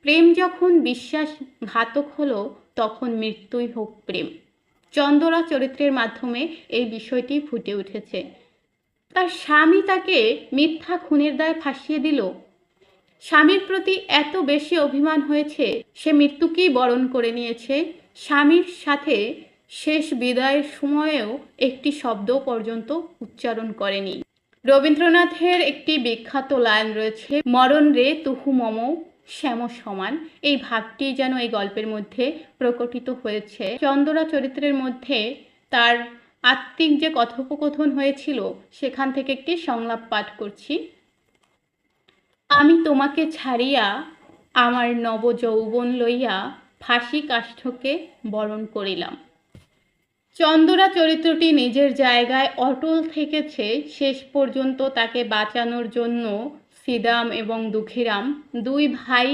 প্রেম যখন বিশ্বাসঘাতক হলো তখন মৃত্যুই হোক প্রেম। চন্দরা চরিত্রের মাধ্যমে এই বিষয়টি ফুটে উঠেছে। তার স্বামী তাকে মিথ্যা খুনের দায়ে ফাঁসিয়ে দিল। স্বামীর প্রতি এত বেশি অভিমান হয়েছে, সে মৃত্যুকেই বরণ করে নিয়েছে। স্বামীর সাথে শেষ বিদায়ের সময়েও একটি শব্দ পর্যন্ত উচ্চারণ করেনি। রবীন্দ্রনাথের একটি বিখ্যাত লাইন রয়েছে, মরণ রে তুহু মম শ্যাম সমান। এই ভাবটি যেন এই গল্পের মধ্যে প্রকটিত হয়েছে। চন্দরা চরিত্রের মধ্যে তার আত্মিক যে কথোপকথন হয়েছিল সেখান থেকে একটি সংলাপ পাঠ করছি। আমি তোমাকে ছাড়িয়া আমার নব যৌবন লইয়া ফাঁসি কাষ্ঠকে বরণ করিলাম। চন্দরা চরিত্রটি নিজের জায়গায় অটল থেকেছে। শেষ পর্যন্ত তাকে বাঁচানোর জন্য শ্রীদাম এবং দুঃখীরাম দুই ভাই